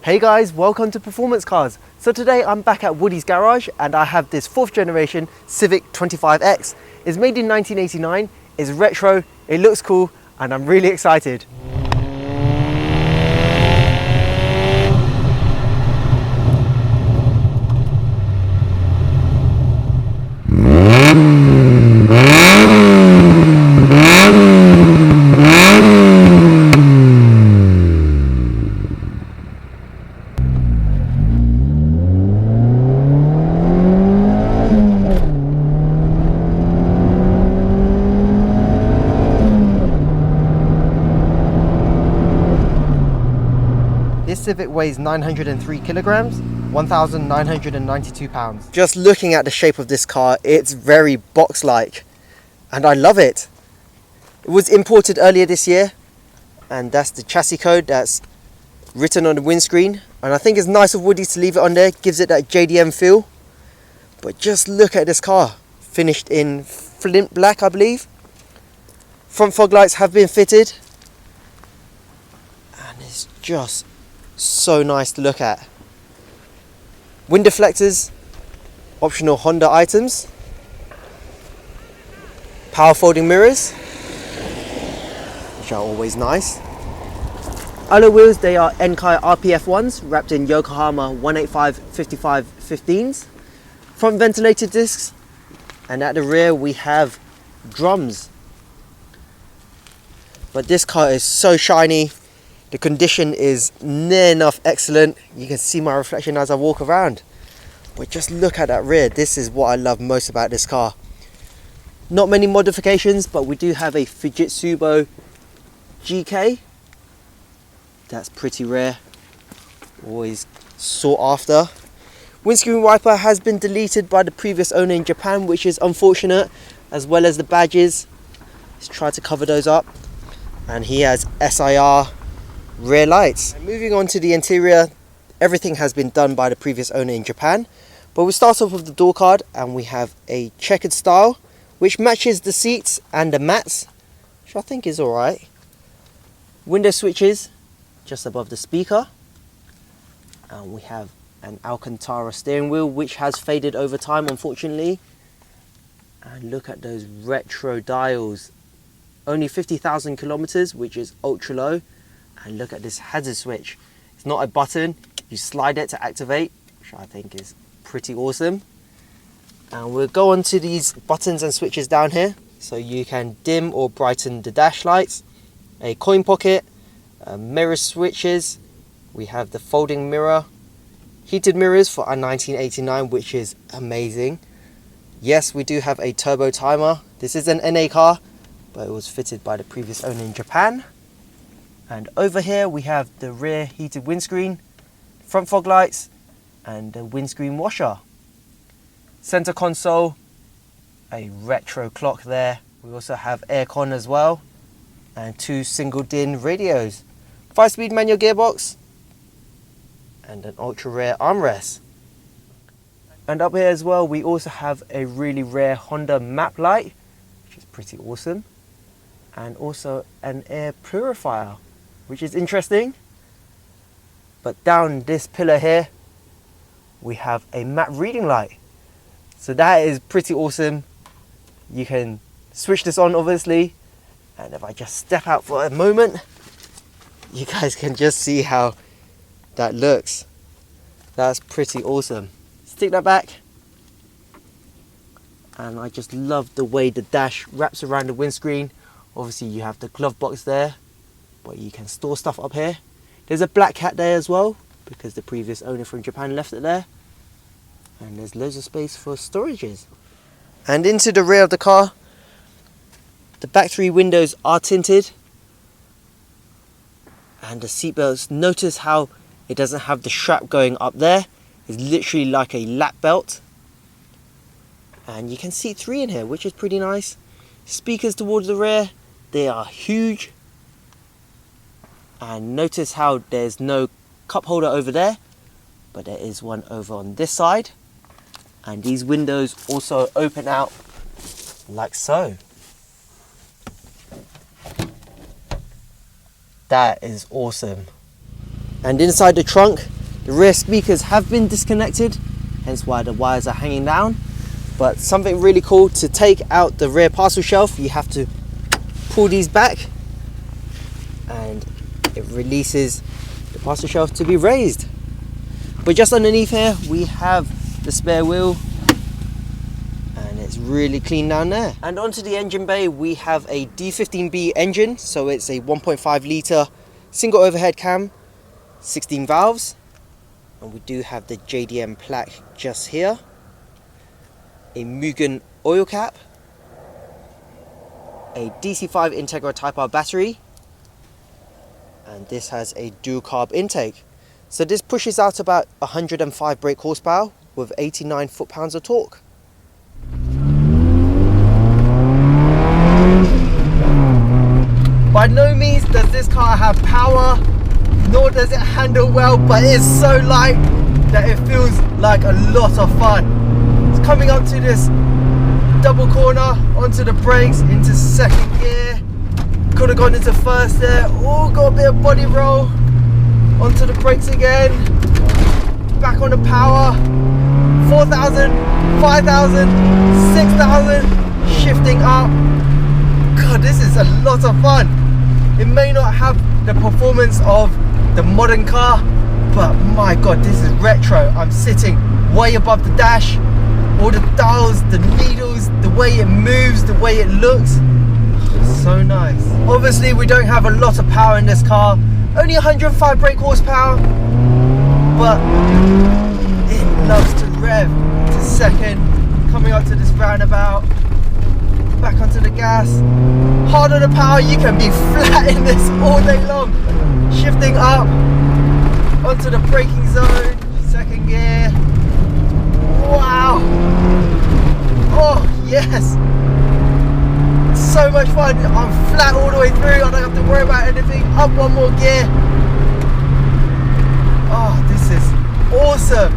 Hey guys, welcome to Performance Cars. So today I'm back at Woody's garage and I have this 4th generation Civic 25X. It's made in 1989, it's retro, it looks cool and I'm really excited. This Civic weighs 903 kilograms, 1,992 pounds. Just looking at the shape of this car, it's very box-like and I love it. It was imported earlier this year and that's the chassis code that's written on the windscreen, and I think it's nice of Woody to leave it on there, gives it that JDM feel. But just look at this car, finished in flint black I believe. Front fog lights have been fitted and it's just so nice to look at. Wind deflectors, optional Honda items, power folding mirrors, which are always nice. Alloy wheels, they are Enkai RPF ones wrapped in Yokohama 185/55 15s. Front ventilated discs, and at the rear we have drums. But this car is so shiny. The condition is near enough excellent. You can see my reflection as I walk around. But just look at that rear. This is what I love most about this car. Not many modifications, but we do have a Fujitsu GK. That's pretty rare. Always sought after. Windscreen wiper has been deleted by the previous owner in Japan, which is unfortunate, as well as the badges. Let's try to cover those up. And he has SIR rear lights. And moving on to the interior, everything has been done by the previous owner in Japan, but we start off with the door card and we have a checkered style which matches the seats and the mats, which I think is alright. Window switches just above the speaker, and we have an Alcantara steering wheel which has faded over time unfortunately. And look at those retro dials, only 50,000 kilometers, which is ultra low. And look at this hazard switch. It's not a button, you slide it to activate, which I think is pretty awesome. And we'll go on to these buttons and switches down here. So you can dim or brighten the dash lights, a coin pocket, mirror switches. We have the folding mirror, heated mirrors for a 1989, which is amazing. Yes, we do have a turbo timer. This is an NA car, but it was fitted by the previous owner in Japan. And over here we have the rear heated windscreen, front fog lights and the windscreen washer. Center console, a retro clock there. We also have aircon as well and 2 single DIN radios. 5-speed manual gearbox and an ultra rare armrest. And up here as well we also have a really rare Honda map light, which is pretty awesome. And also an air purifier, which is interesting. But down this pillar here we have a map reading light, so that is pretty awesome. You can switch this on obviously, and if I just step out for a moment you guys can just see how that looks. That's pretty awesome. Stick that back, and I just love the way the dash wraps around the windscreen. Obviously you have the glove box there, but you can store stuff up here. There's a black cat there as well because the previous owner from Japan left it there. And there's loads of space for storages. And into the rear of the car, the back 3 windows are tinted. And the seatbelts, notice how it doesn't have the strap going up there. It's literally like a lap belt. And you can see 3 in here, which is pretty nice. Speakers towards the rear, they are huge. And notice how there's no cup holder over there, but there is one over on this side. And these windows also open out like so. That is awesome. And inside the trunk, the rear speakers have been disconnected, hence why the wires are hanging down. But something really cool, to take out the rear parcel shelf, you have to pull these back and it releases the parcel shelf to be raised. But just underneath here we have the spare wheel, and it's really clean down there. And onto the engine bay, we have a D15B engine, so it's a 1.5 litre single overhead cam, 16 valves, and we do have the JDM plaque just here, a Mugen oil cap, a DC5 Integra Type R battery, and this has a dual carb intake. So this pushes out about 105 brake horsepower with 89 foot-pounds of torque. By no means does this car have power, nor does it handle well, but it's so light that it feels like a lot of fun. It's coming up to this double corner, onto the brakes, into second gear. Could have gone into first there. Oh, got a bit of body roll. Onto the brakes again. Back on the power. 4,000, 5,000, 6,000. Shifting up. God, this is a lot of fun. It may not have the performance of the modern car, but my God, this is retro. I'm sitting way above the dash. All the dials, the needles, the way it moves, the way it looks. So nice. Obviously we don't have a lot of power in this car, only 105 brake horsepower, but it loves to rev to second, coming up to this roundabout, back onto the gas, hard on the power. You can be flat in this all day long. Shifting up onto the braking zone, second gear. Wow, oh yes, so much fun. I'm flat all the way through. I don't have to worry about anything. Up one more gear. Oh, this is awesome.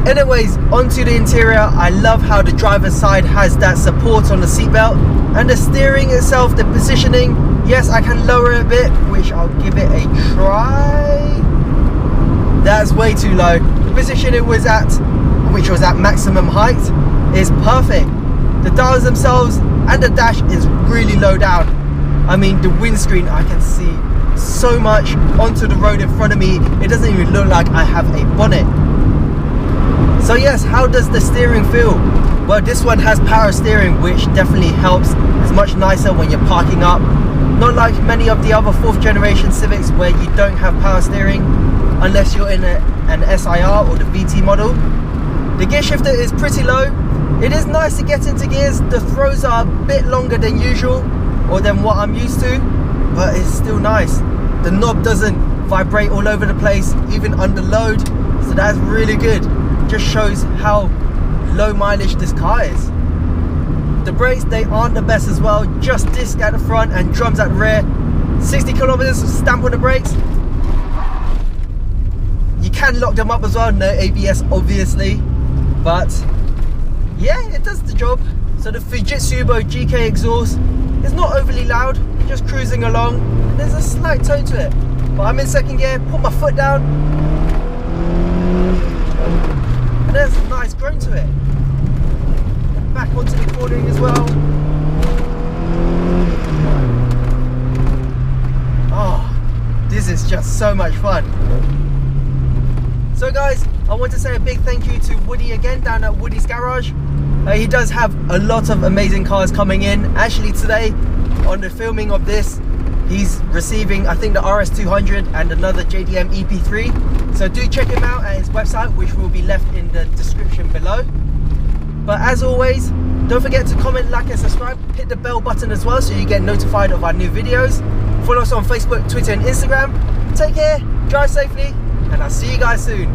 Anyways, onto the interior. I love how the driver's side has that support on the seatbelt, and the steering itself, the positioning. Yes, I can lower it a bit, which I'll give it a try. That's way too low. The position it was at, which was at maximum height, is perfect. The dials themselves and the dash is really low down. I mean, the windscreen, I can see so much onto the road in front of me. It doesn't even look like I have a bonnet. So yes, how does the steering feel? Well, this one has power steering, which definitely helps. It's much nicer when you're parking up. Not like many of the other 4th generation Civics where you don't have power steering, unless you're in an SIR or the VT model. The gear shifter is pretty low. It is nice to get into gears. The throws are a bit longer than usual, or than what I'm used to, but it's still nice. The knob doesn't vibrate all over the place, even under load, so that's really good. Just shows how low mileage this car is. The brakes, they aren't the best as well. Just disc at the front and drums at the rear. 60 kilometers stamp on the brakes. You can lock them up as well, no ABS obviously, but yeah, it does the job. So the Fujitsu GK exhaust is not overly loud, just cruising along, and there's a slight tone to it. But I'm in second gear, put my foot down, and there's a nice groan to it. And back onto the cornering as well. Oh, this is just so much fun. So guys, I want to say a big thank you to Woody again down at Woody's Garage. He does have a lot of amazing cars coming in. Actually today, on the filming of this, he's receiving, I think, the RS200 and another JDM EP3. So do check him out at his website, which will be left in the description below. But as always, don't forget to comment, like and subscribe. Hit the bell button as well so you get notified of our new videos. Follow us on Facebook, Twitter and Instagram. Take care, drive safely, and I'll see you guys soon.